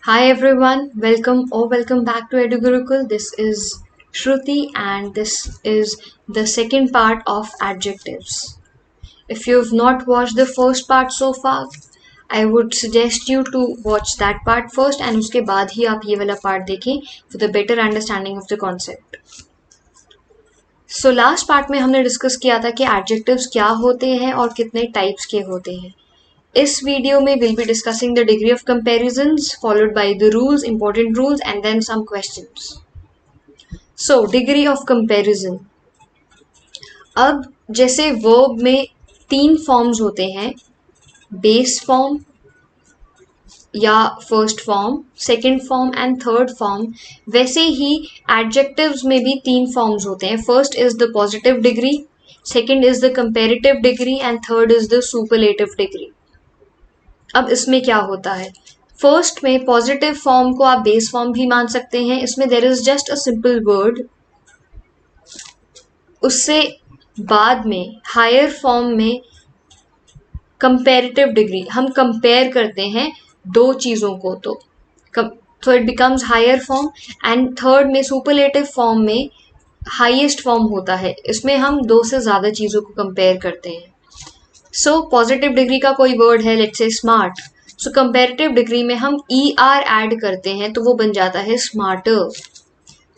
Hi everyone, welcome back to EduGurukul. This is Shruti and this is the second part of adjectives. If you've not watched the first part so far, I would suggest you to watch that part first and उसके बाद ही आप ये वाला part देखें for the better understanding of the concept. So last part में हमने discuss किया था कि adjectives क्या होते हैं और कितने types के होते हैं. इस वीडियो में we'll be discussing the degree of comparisons followed by the rules, important rules and then some questions. So degree of comparison. अब जैसे verb में 3 forms होते हैं, base form या first form, second form and third form, वैसे ही adjectives में भी 3 forms होते हैं. First is the positive degree, second is the comparative degree and third is the superlative degree. अब इसमें क्या होता है, फर्स्ट में पॉजिटिव फॉर्म को आप बेस फॉर्म भी मान सकते हैं. इसमें there is just a simple word. उससे बाद में हायर फॉर्म में कंपैरेटिव डिग्री, हम कंपेयर करते हैं दो चीजों को, तो it becomes higher form. And third में सुपरलेटिव फॉर्म में हाईएस्ट फॉर्म होता है. इसमें हम दो से ज्यादा चीजों को कंपेयर करते हैं. सो पॉजिटिव डिग्री का कोई वर्ड है, let's say smart. So comparative degree में हम ER ऐड करते हैं तो वो बन जाता है स्मार्टर.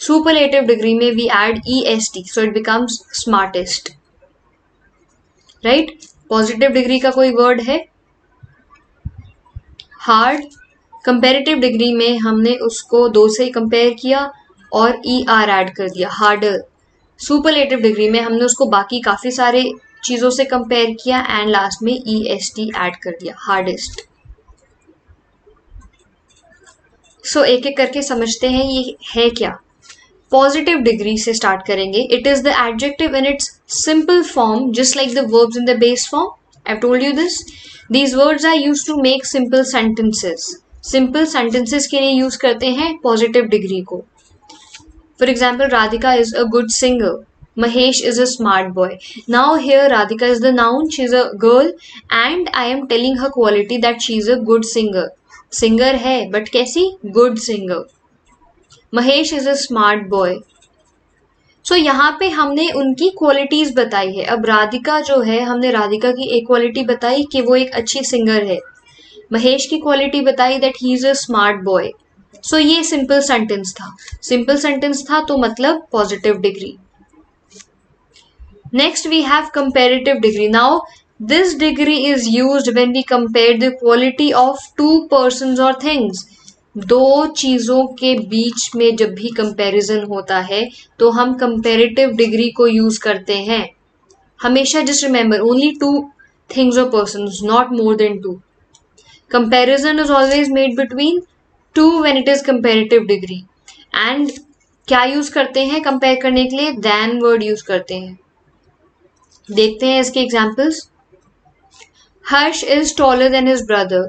सुपरलेटिव डिग्री में we add EST, so it becomes smartest. Right. Positive degree का कोई वर्ड है हार्ड. कंपैरेटिव डिग्री में हमने उसको 2 से कंपेयर किया और ER ऐड कर दिया, हार्डर. सुपरलेटिव डिग्री में हमने उसको बाकी काफी सारे चीजों से कंपेयर किया एंड लास्ट में EST ऐड कर दिया, हार्डेस्ट. सो एक एक करके समझते हैं ये है क्या. पॉजिटिव डिग्री से स्टार्ट करेंगे. It is the adjective in its simple form just like the verbs in the base form. I told you this. These words are used to make simple sentences. Simple sentences के लिए use करते हैं positive degree को. For example, Radhika is a good singer. Mahesh is a smart boy. Now here Radhika is the noun, she is a girl and I am telling her quality that she is a good singer. Singer है but कैसी? Good singer. Mahesh is a smart boy. So यहाँ पे हमने उनकी qualities बताई है. अब राधिका जो है, हमने राधिका की एक क्वालिटी बताई कि वो एक अच्छी सिंगर है. महेश की क्वालिटी बताई that he is a smart boy. So ये सिंपल सेंटेंस था. सिंपल सेंटेंस था तो मतलब positive degree. Next we have comparative degree. Now this degree is used when we compare the quality of two persons or things. दो चीजों के बीच में जब भी कंपैरिजन होता है तो हम कंपैरेटिव डिग्री को यूज करते हैं. हमेशा just remember only 2 things or persons, not more than 2. Comparison is always made between 2 when it is comparative degree. And क्या यूज करते हैं कंपेयर करने के लिए? than वर्ड यूज करते हैं. देखते हैं इसके examples. Harsh is taller than his brother.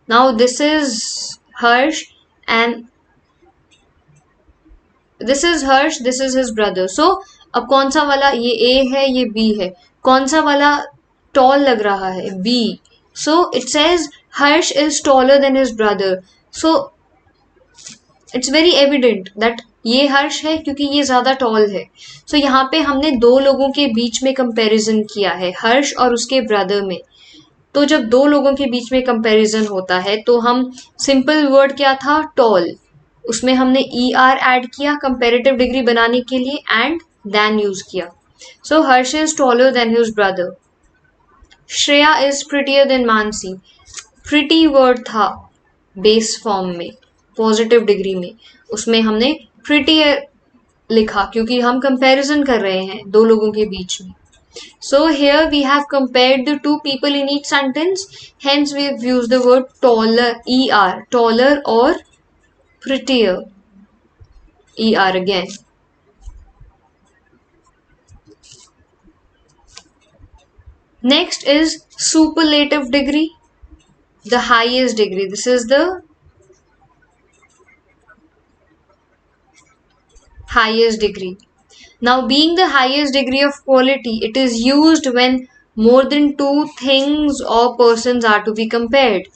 Now this is Harsh and this is Harsh, this is his brother. So अब कौन सा वाला, ये ए है ये बी है, कौन सा वाला टॉल लग रहा है? B. So it says Harsh is taller than his brother. So it's very evident that ये हर्ष है क्योंकि ये ज्यादा टॉल है. सो यहाँ पे हमने दो लोगों के बीच में कंपैरिजन किया है, हर्ष और उसके ब्रदर में. तो जब दो लोगों के बीच में कंपैरिजन होता है तो हम सिंपल वर्ड क्या था? टॉल. उसमें हमने ER ऐड किया कंपैरेटिव डिग्री बनाने के लिए एंड देन यूज किया. So Harsh is taller than his brother. Shreya is prettier than Mansi. Pretty word था बेस फॉर्म में, पॉजिटिव डिग्री में. उसमें हमने प्रिटियर लिखा क्योंकि हम कंपैरिजन कर रहे हैं दो लोगों के बीच में. So here we have compared the two people in each sentence. Hence we have used the word taller, ER, taller or prettier, ER again. Next is superlative degree, the highest degree. This is the highest degree. Now being the highest degree of quality, it is used when more than 2 things or persons are to be compared.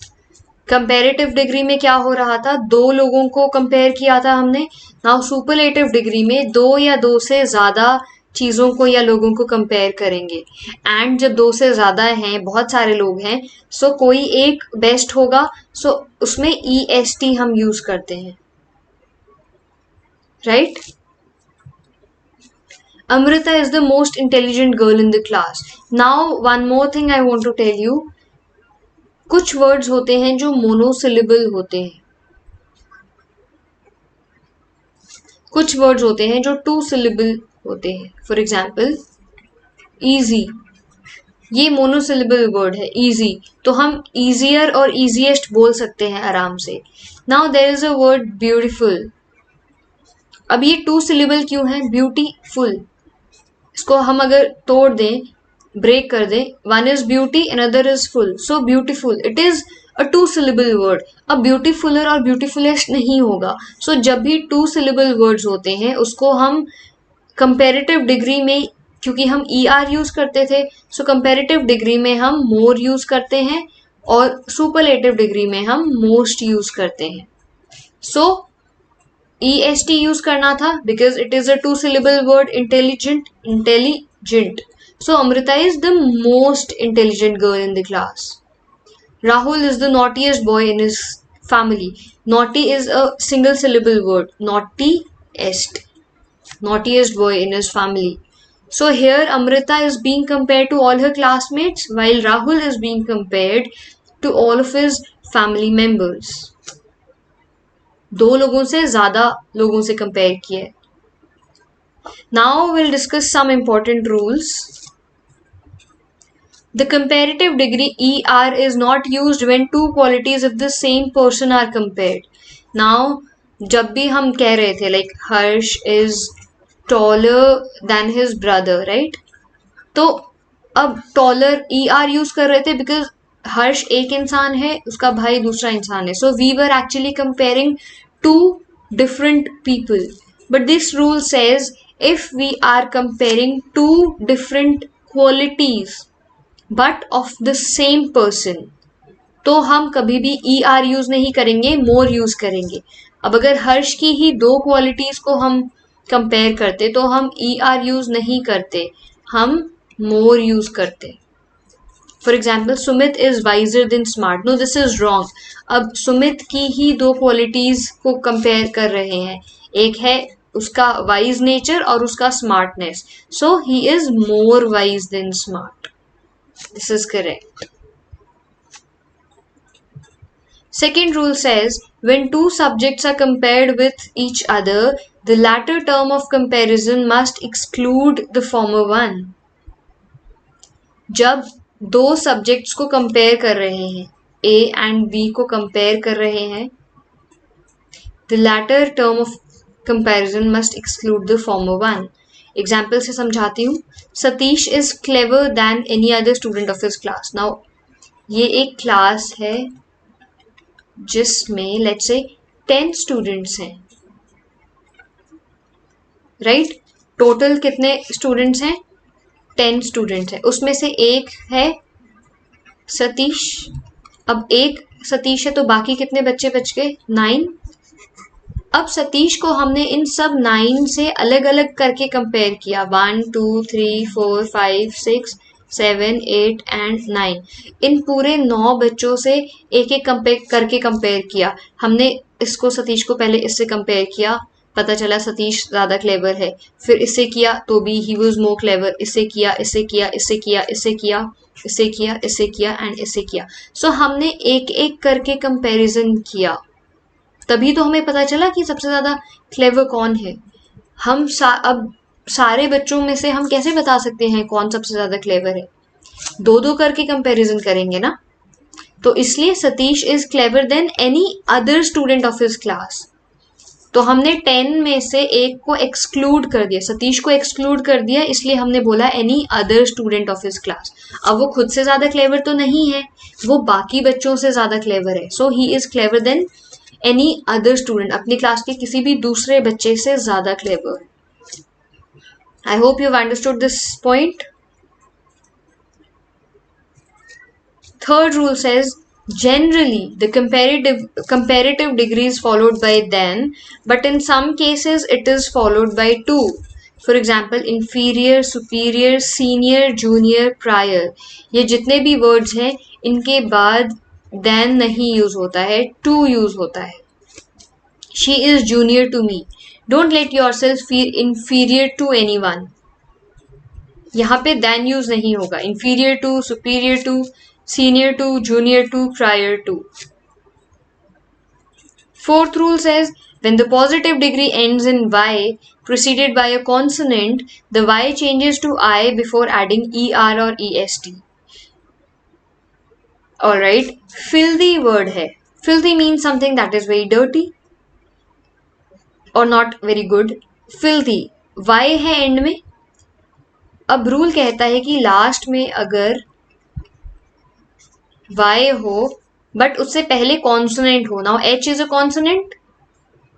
Comparative degree में क्या हो रहा था, दो लोगों को compare किया था हमने. नाउ सुपरलेटिव डिग्री में दो या दो से ज्यादा चीजों को या लोगों को कंपेयर करेंगे. एंड जब दो से ज्यादा हैं, बहुत सारे लोग हैं, सो कोई एक बेस्ट होगा, सो उसमें EST हम यूज करते हैं, right. Amrita is the most intelligent girl in the class. Now one more thing I want to tell you. कुछ वर्ड्स होते हैं जो मोनोसिलेबल होते हैं, कुछ वर्ड्स होते हैं जो 2 सिलेबल होते हैं. फॉर एग्जाम्पल easy, ये मोनोसिलेबल वर्ड है easy, तो हम easier और easiest बोल सकते हैं आराम से. Now there is a word beautiful. अब ये 2 सिलेबल क्यों है? ब्यूटीफुल, इसको हम अगर तोड़ दें, ब्रेक कर दें, one is beauty another is full, so beautiful, it is a 2 syllable word. अब ब्यूटीफुलर और ब्यूटीफुलेस्ट नहीं होगा. सो जब भी 2 सिलेबल वर्ड्स होते हैं उसको हम कंपेरेटिव डिग्री में, क्योंकि हम ER यूज करते थे, सो कंपेरेटिव डिग्री में हम मोर यूज करते हैं और सुपरलेटिव डिग्री में हम मोस्ट यूज करते हैं. सो EST यूज करना था because it is a 2 syllable word. Intelligent. So Amrita is the most intelligent girl in the class. Rahul is the naughtiest boy in his family. Naughty is a single syllable word. Naughtiest. Naughtiest boy in his family. So here Amrita is being compared to all her classmates while Rahul is being compared to all of his family members. दो लोगों से ज्यादा लोगों से compare किया है. Now we'll discuss some important rules. The comparative degree ER is not used when two qualities of the same person are compared. Now, जब भी हम कह रहे थे like Harsh is taller than his brother, right? तो अब taller ER use कर रहे थे because हर्ष एक इंसान है, उसका भाई दूसरा इंसान है. So we were actually comparing two different people. But this rule says if we are comparing two different qualities but of the same person, तो हम कभी भी ER यूज नहीं करेंगे, मोर यूज करेंगे. अब अगर हर्ष की ही दो क्वालिटीज को हम कंपेयर करते तो हम ER यूज नहीं करते, हम मोर यूज करते. For example Sumit is wiser than smart. No, this is wrong. अब सुमित की ही दो क्वालिटीज को कंपेयर कर रहे हैं, एक है उसका वाइज नेचर और उसका smartness. So he is more wise than smart. This is correct. Second rule says when two subjects are compared with each other, the latter term of comparison must exclude the former one. जब दो subjects को compare कर रहे हैं, A and B को compare कर रहे हैं, the latter term of comparison must exclude the former one. Example से समझाती हूँ. Satish is clever than any other student of his class. Now ये एक क्लास है जिसमें लेट्स से 10 स्टूडेंट्स हैं, राइट. टोटल कितने स्टूडेंट्स हैं? 10 स्टूडेंट्स हैं. उसमें से एक है सतीश. अब एक सतीश है तो बाकी कितने बच्चे बच गए? 9. अब सतीश को हमने इन सब 9 से अलग अलग करके कंपेयर किया. 1 2 3 4 5 6 7 8 एंड 9. इन पूरे 9 बच्चों से एक एक करके कंपेयर किया. हमने इसको सतीश को पहले इससे कंपेयर किया, पता चला सतीश ज़्यादा क्लेवर है. फिर इससे किया तो भी ही वॉज मोर क्लेवर. इससे किया, इससे किया, इससे किया, इससे किया, इससे किया, इससे किया एंड इससे किया. सो हमने एक एक करके कंपैरिजन किया, तभी तो हमें पता चला कि सबसे ज़्यादा क्लेवर कौन है. हम अब सारे बच्चों में से हम कैसे बता सकते हैं कौन सबसे ज़्यादा क्लेवर है? दो दो करके कंपैरिजन करेंगे ना. तो इसलिए Satish is clever than any other student of his class. तो हमने 10 में से एक को एक्सक्लूड कर दिया, सतीश को एक्सक्लूड कर दिया, इसलिए हमने बोला any other student of his class. अब वो खुद से ज़्यादा क्लेवर तो नहीं है, वो बाकी बच्चों से ज़्यादा क्लेवर है. So he is clever than any other student, अपनी क्लास के किसी भी दूसरे बच्चे से ज्यादा clever. I hope you have understood this point. Third rule says Generally, the comparative degree is followed by then, but in some cases it is followed by to. For example, inferior, superior, senior, junior, prior. ये जितने भी words हैं इनके बाद then नहीं use होता है, to use होता है. She is junior to me. Don't let yourself feel inferior to anyone. यहाँ पे then use नहीं होगा. Inferior to, superior to, senior to, junior to, prior to. Fourth rule says when the positive degree ends in y preceded by a consonant, the y changes to I before adding er or est. Alright, filthy word है. Filthy means something that is very dirty or not very good. Filthy. Y है end में. अब rule कहता है कि last में अगर y हो बट उससे पहले कॉन्सोनेंट हो. Now h is a consonant,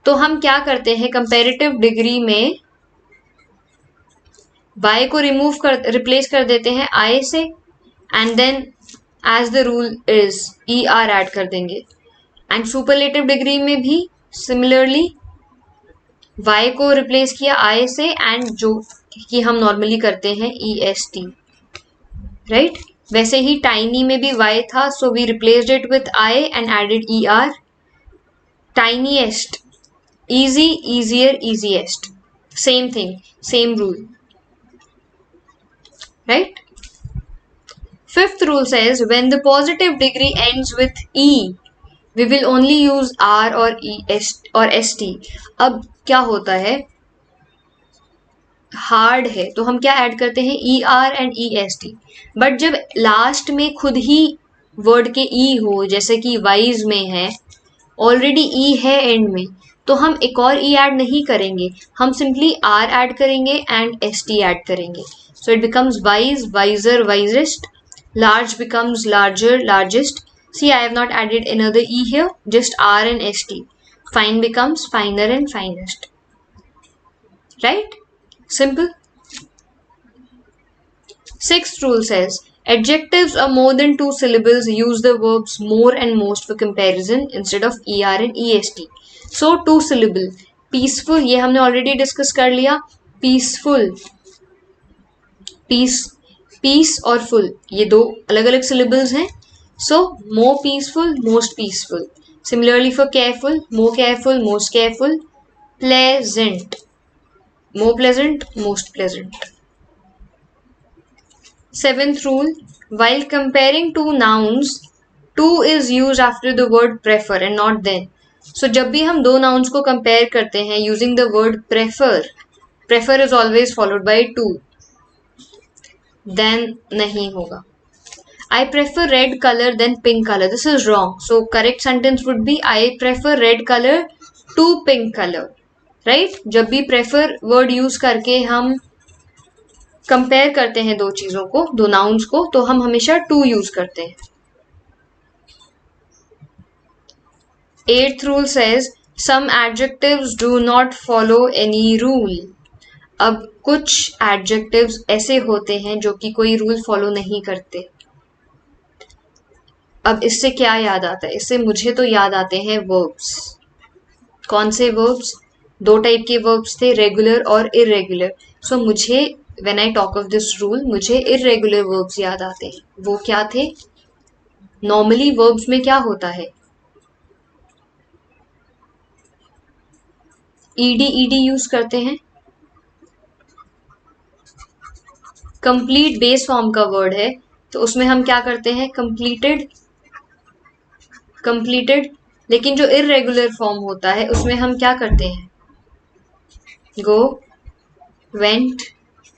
तो हम क्या करते हैं कंपैरेटिव डिग्री में y को रिप्लेस कर देते हैं I से and then as the rule is er add कर देंगे. एंड सुपरलेटिव डिग्री में भी सिमिलरली y को रिप्लेस किया I से एंड जो कि हम नॉर्मली करते हैं est, राइट. वैसे ही टाइनी में भी y था, so we replaced it with I and added er. Tiniest, easy, easier, easiest, same thing, same rule, right? Fifth rule says when the positive degree ends with e we will only use r or est or st. अब क्या होता है, hard है तो हम क्या add करते हैं er एंड est. बट जब लास्ट में खुद ही वर्ड के e हो, जैसे कि वाइज में है, ऑलरेडी e है एंड में, तो हम एक और e ऐड नहीं करेंगे, हम सिंपली r ऐड करेंगे एंड st ऐड करेंगे. So it becomes wise, wiser, wisest. Large becomes larger, largest. See, I have not added another e here, just r and st. Fine becomes finer and finest. Right? Simple. Sixth rule says adjectives are more than 2 syllables use the verbs more and most for comparison instead of er and est. So 2 syllable. Peaceful, ये हमने already discuss कर लिया. Peaceful, peace और full ये दो अलग अलग syllables हैं. So more peaceful, most peaceful. Similarly for careful, more careful, most careful. Pleasant, more pleasant, most pleasant. Seventh rule, while comparing two nouns, to is used after the word prefer and not then. So जब भी हम दो nouns को compare करते हैं using the word prefer is always followed by to. Then नहीं होगा. I prefer red color than pink color. This is wrong. So correct sentence would be I prefer red color to pink color. Right? जब भी prefer word use करके हम compare करते हैं दो चीजों को, दो नाउन्स को, तो हम हमेशा टू यूज करते हैं. Eighth rule says some adjectives do not follow any rule. अब कुछ adjectives ऐसे होते हैं जो कि कोई रूल फॉलो नहीं करते. अब इससे क्या याद आता है, इससे मुझे तो याद आते हैं verbs. कौन से verbs? दो टाइप के verbs थे, रेगुलर और इरेगुलर. सो मुझे when I talk of this rule मुझे irregular verbs याद आते हैं. वो क्या थे? Normally verbs में क्या होता है? ed यूज करते हैं. कंप्लीट बेस फॉर्म का वर्ड है तो उसमें हम क्या करते हैं? कंप्लीटेड. लेकिन जो इरेगुलर फॉर्म होता है उसमें हम क्या करते हैं? गो, वेंट,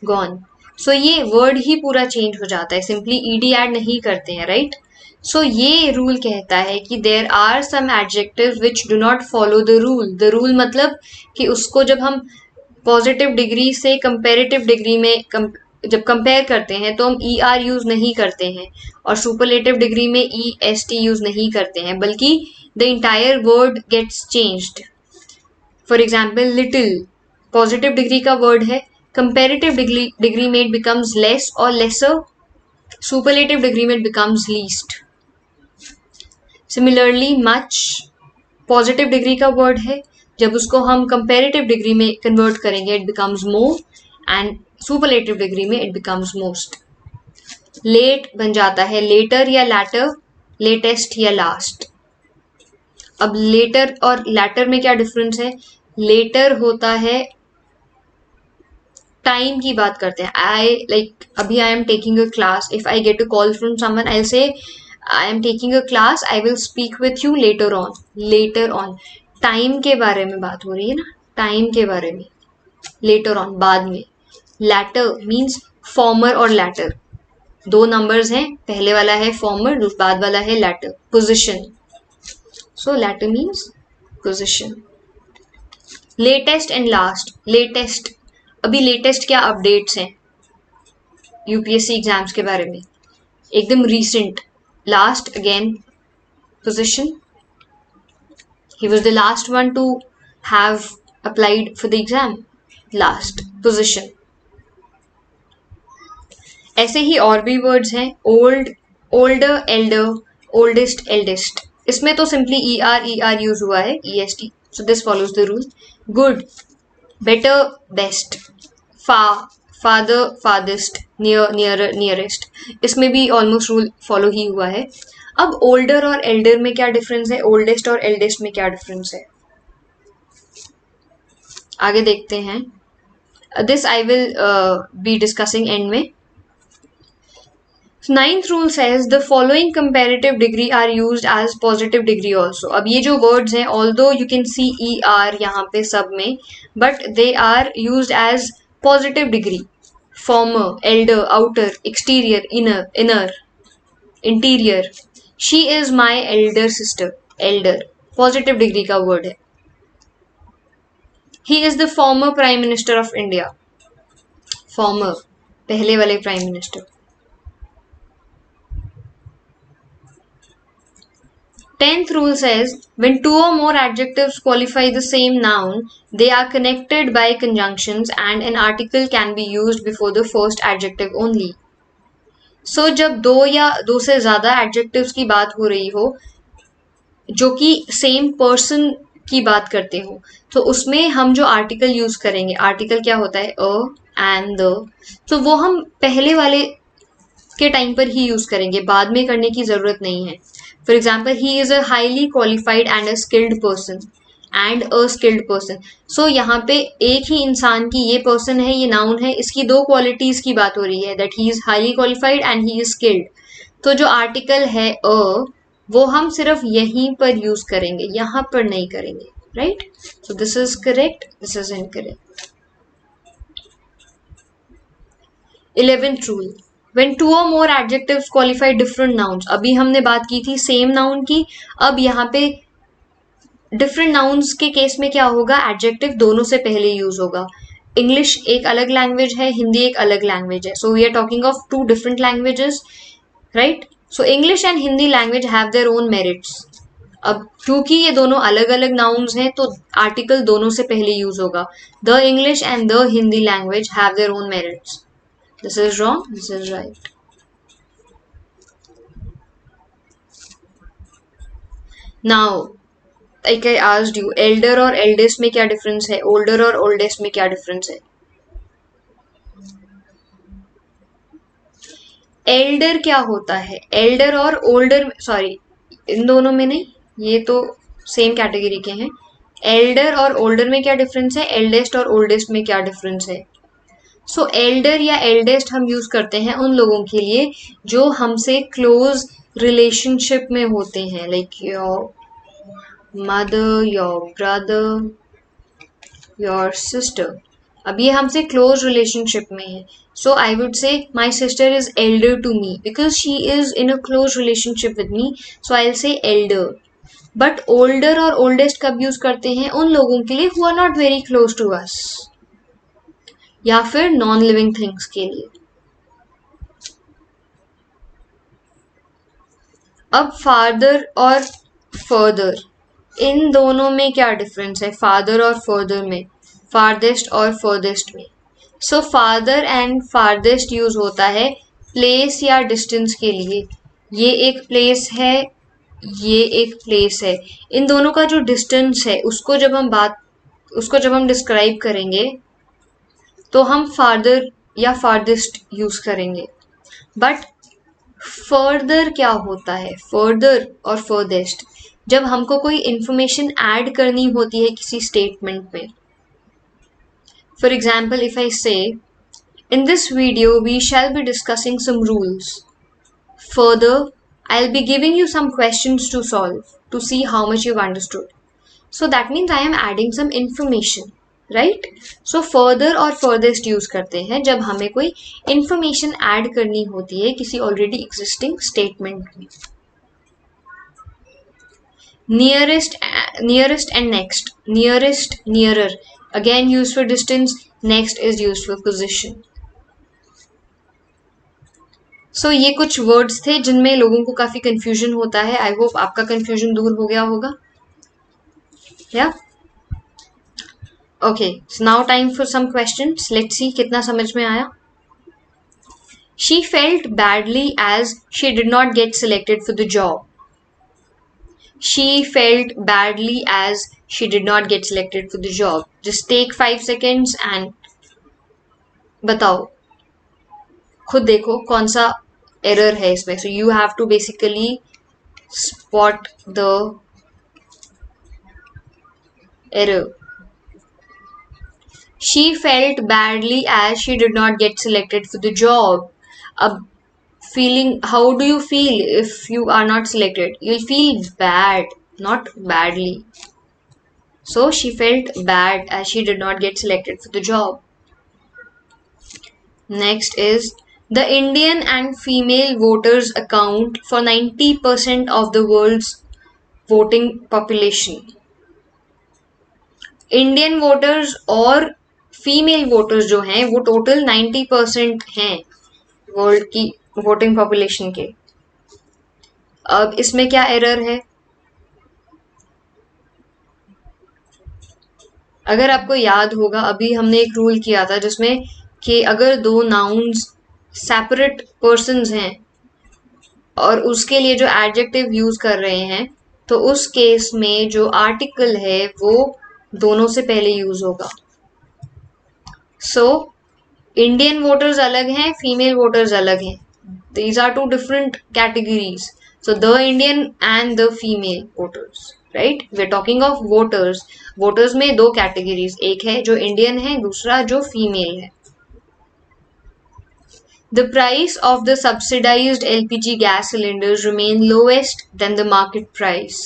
गॉन. सो ये वर्ड ही पूरा चेंज हो जाता है, सिंपली ed ऐड नहीं करते हैं, राइट. सो ये रूल कहता है कि there are some adjectives which do not follow the rule. The rule मतलब कि उसको जब हम पॉजिटिव डिग्री से कंपेरेटिव डिग्री में जब कंपेयर करते हैं तो हम er यूज नहीं करते हैं और सुपरलेटिव डिग्री में est यूज नहीं करते हैं, बल्कि the entire word gets changed. For example little positive degree का वर्ड है, comparative degree में it becomes less or lesser, superlative degree में it becomes least. Similarly much positive degree का वर्ड है, जब उसको हम कंपेरेटिव डिग्री में कन्वर्ट करेंगे it becomes more, and superlative degree में इट बिकम्स मोस्ट। लेट बन जाता है लेटर या लैटर, लेटेस्ट या लास्ट। अब लेटर और लैटर में क्या डिफरेंस है? लेटर होता है, टाइम की बात करते हैं। अभी I am taking a class, if I get a call from someone I say I am taking a class, I will speak with you later on. Later on time के बारे में बात हो रही है ना, टाइम के बारे में। लेटर ऑन बाद में। लैटर मीन्स फॉर्मर और लैटर, दो नंबर्स हैं, पहले वाला है फॉर्मर, बाद वाला है latter, position. So latter means position. Latest and last. Latest, अभी लेटेस्ट क्या अपडेट्स हैं यूपीएससी एग्जाम्स के बारे में, एकदम recent. Last again position, he was the last one to have applied for the exam, last position। ऐसे ही और भी वर्ड्स हैं, old, older, Elder, oldest, eldest. इसमें तो सिंपली ई आर यूज हुआ है, EST, so this follows the rule. Good, better, best, father, फादेस्ट, near, nearer, nearest, इसमें भी ऑलमोस्ट रूल फॉलो ही हुआ है। अब ओल्डर और एल्डर में क्या डिफरेंस है, ओल्डेस्ट और एल्डेस्ट में क्या डिफरेंस है, आगे देखते हैं। This I will be discussing and में। Ninth rule says the following comparative degree are used as positive degree also। अब ये जो words हैं, although you can see ER यहाँ पे सब में, but they are used as positive degree। Former, elder, outer, exterior, inner, interior। She is my elder sister, elder, positive degree का word है। He is the former prime minister of India, former, पहले वाले prime minister। 10th rule says when two or more adjectives qualify the same noun, they are connected by conjunctions and an article can be used before the first adjective only। So जब दो या दो से ज्यादा adjectives की बात हो रही हो जो कि सेम पर्सन की बात करते हो, तो उसमें हम जो आर्टिकल यूज करेंगे, आर्टिकल क्या होता है, अ एंड द, तो वो हम पहले वाले के टाइम पर ही यूज करेंगे, बाद में करने की जरूरत नहीं है। For example, he is a highly qualified and a skilled person, and a skilled person. So यहाँ पे एक ही इंसान की, ये पर्सन है, ये नाउन है, इसकी दो क्वालिटीज की बात हो रही है, that he is highly qualified and he is skilled. तो जो आर्टिकल है अ, वो हम सिर्फ यहीं पर यूज करेंगे, यहाँ पर नहीं करेंगे, right. So this is correct, this is incorrect. 11th rule, when two or more adjectives qualify different nouns। अभी हमने बात की थी सेम नाउन की, अब यहाँ पे डिफरेंट नाउन्स के केस में क्या होगा, एडजेक्टिव दोनों से पहले यूज होगा। इंग्लिश एक अलग लैंग्वेज है, हिंदी एक अलग लैंग्वेज है, so we are talking of two different languages, right. So English and Hindi language have their own merits. अब क्योंकि ये दोनों अलग अलग नाउन्स हैं, तो आर्टिकल दोनों से पहले यूज होगा। The English and the Hindi language have their own merits. This is wrong, this is right। Now, like I asked you, elder और eldest में क्या difference है, older और oldest में क्या difference है। elder क्या होता है, elder और older, सॉरी इन दोनों में नहीं, ये तो सेम कैटेगरी के हैं। elder और older में क्या difference है, eldest और oldest में क्या difference है। सो एल्डर या एल्डेस्ट हम यूज करते हैं उन लोगों के लिए जो हमसे क्लोज रिलेशनशिप में होते हैं, like your mother, your brother, your sister. अब ये हमसे क्लोज रिलेशनशिप में है, सो I would say my sister is elder to me because she is in a close relationship with me, so I will say elder. But older और oldest कब use करते हैं, उन लोगों के लिए who are not very close to us, या फिर नॉन लिविंग थिंग्स के लिए। अब फादर और फर्दर, इन दोनों में क्या डिफरेंस है, फादर और फर्दर में, फारदेस्ट और फर्देस्ट में। So father and farthest use होता है प्लेस या डिस्टेंस के लिए। ये एक प्लेस है ये एक प्लेस है, इन दोनों का जो डिस्टेंस है उसको जब हम डिस्क्राइब करेंगे तो हम फार्दर या फार्देस्ट यूज करेंगे। बट फर्दर क्या होता है, फर्दर और फर्देस्ट, जब हमको कोई इंफॉर्मेशन ऐड करनी होती है किसी स्टेटमेंट में। फॉर एग्जाम्पल, इफ आई से in this video we shall be discussing some rules. Further, I'll be giving you some questions to solve to see how much you've understood. So that means I am adding some information, right? So further और furthest use करते हैं जब हमें कोई information add करनी होती है किसी already existing statement में। Nearest and next. Nearest, nearer, again used for distance. Next is used for position. So ये कुछ वर्ड्स थे जिनमें लोगों को काफी कंफ्यूजन होता है। आई होप आपका कंफ्यूजन दूर हो गया होगा। या okay, now time for some questions. Let's see कितना समझ में आया। She felt badly as she did not get selected for the job. She felt badly as she did not get selected for the job. Just take 5 seconds and बताओ, खुद देखो कौन सा error है इसमें। So you have to basically spot the error. She felt badly as she did not get selected for the job. अब feeling, how do you feel if you are not selected? You'll feel bad, not badly. So she felt bad as she did not get selected for the job. Next is, the Indian and female voters account for 90% of the world's voting population. Indian voters और female voters जो हैं वो total 90% हैं world की voting population के। अब इसमें क्या एरर है? अगर आपको याद होगा, अभी हमने एक रूल किया था जिसमें कि अगर दो नाउन्स सेपरेट पर्सन्स हैं और उसके लिए जो एडजेक्टिव यूज कर रहे हैं तो उस केस में जो आर्टिकल है वो दोनों से पहले यूज होगा। सो इंडियन वोटर्स अलग हैं, फीमेल वोटर्स अलग हैं। These are two different categories. So the Indian and the female voters, right? We are talking of voters. Voters में दो कैटेगरीज, एक है जो इंडियन है, दूसरा जो फीमेल है। The price of the subsidized LPG gas cylinders remain lowest than the market price.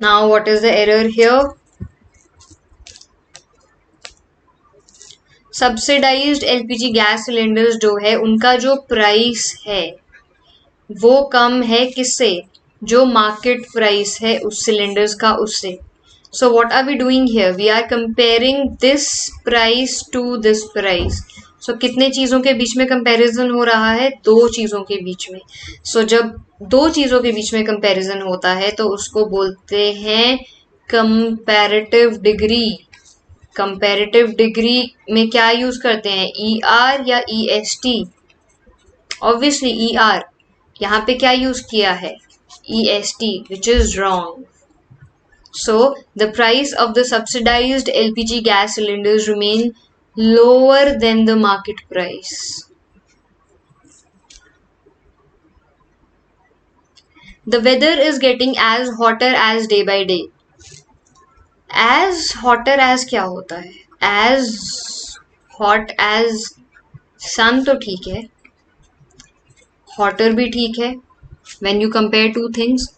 Now, what is the error here? Subsidized LPG gas cylinders जो है उनका जो प्राइस है वो कम है किससे? जो मार्केट प्राइस है उस सिलेंडर्स का, उससे। So what are we doing here? We are comparing this price to this price. So कितने चीजों के बीच में कंपैरिजन हो रहा है? दो चीजों के बीच में। So जब दो चीजों के बीच में कंपैरिजन होता है तो उसको बोलते हैं कंपैरेटिव डिग्री। कंपैरेटिव डिग्री में क्या यूज करते हैं? ER या EST? Obviously ER। यहाँ पे क्या यूज किया है? EST, which is wrong. So the price of the subsidized LPG gas cylinders remain lower than the market price. The weather is getting as hotter as day by day. As hotter as क्या होता है? As hot as sun तो ठीक है, hotter भी ठीक है when you compare two things.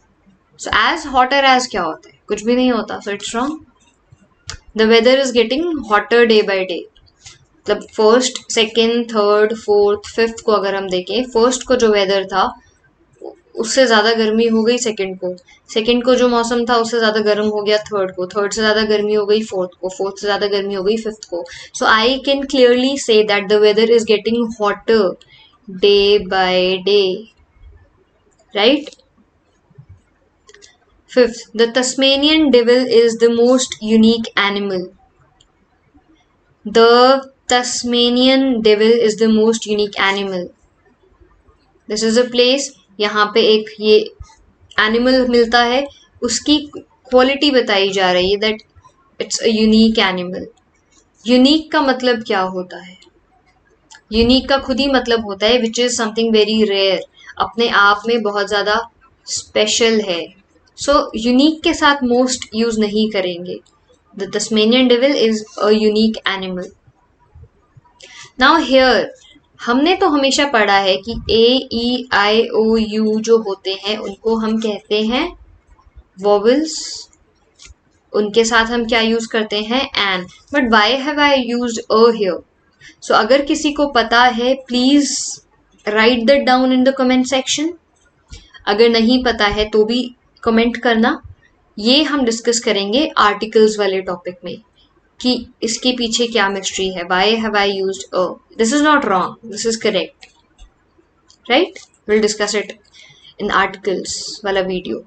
So as hotter as क्या होता है? कुछ भी नहीं होता, so it's wrong. The weather is getting hotter day by day. मतलब first, second, third, fourth, fifth को अगर हम देखें, फर्स्ट को जो वेदर था उससे ज्यादा गर्मी हो गई सेकेंड को, सेकेंड को जो मौसम था उससे ज्यादा गर्म हो गया थर्ड को, थर्ड से ज्यादा गर्मी हो गई फोर्थ को, फोर्थ से ज्यादा गर्मी हो गई फिफ्थ को। So I can clearly see that the weather is getting hotter day by day, right? Fifth, the Tasmanian devil is the most unique animal. The Tasmanian devil is the most unique animal. This is a place, यहाँ पे एक ये animal मिलता है, उसकी quality बताई जा रही है that it's a unique animal. Unique का मतलब क्या होता है? यूनिक का खुद ही मतलब होता है which is something very rare, अपने आप में बहुत ज्यादा स्पेशल है। सो यूनिक के साथ मोस्ट यूज नहीं करेंगे। The Tasmanian devil is a unique animal. Now here हमने तो हमेशा पढ़ा है कि A, E, I, O, U जो होते हैं उनको हम कहते हैं वोवेल्स। उनके साथ हम क्या यूज करते हैं? An. But why have I used a here? So अगर किसी को पता है please write that down in the comment section. अगर नहीं पता है तो भी कमेंट करना। ये हम डिस्कस करेंगे आर्टिकल्स वाले टॉपिक में कि इसके पीछे क्या मिस्ट्री है। Why have I used a? This is not wrong, this is correct, right? Will discuss it in articles वाला video.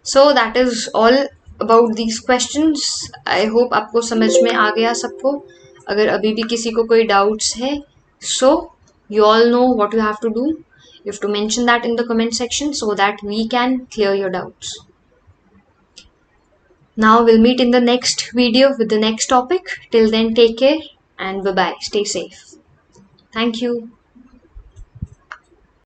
So that is all about these questions. I hope आपको समझ में आ गया सबको। अगर अभी भी किसी को कोई डाउट्स है, सो you all know what you have to do. You have to mention that in the comment section so that we can clear your doubts. Now we'll meet in the next video with the next topic. Till then, take care and bye bye. Stay safe. Thank you.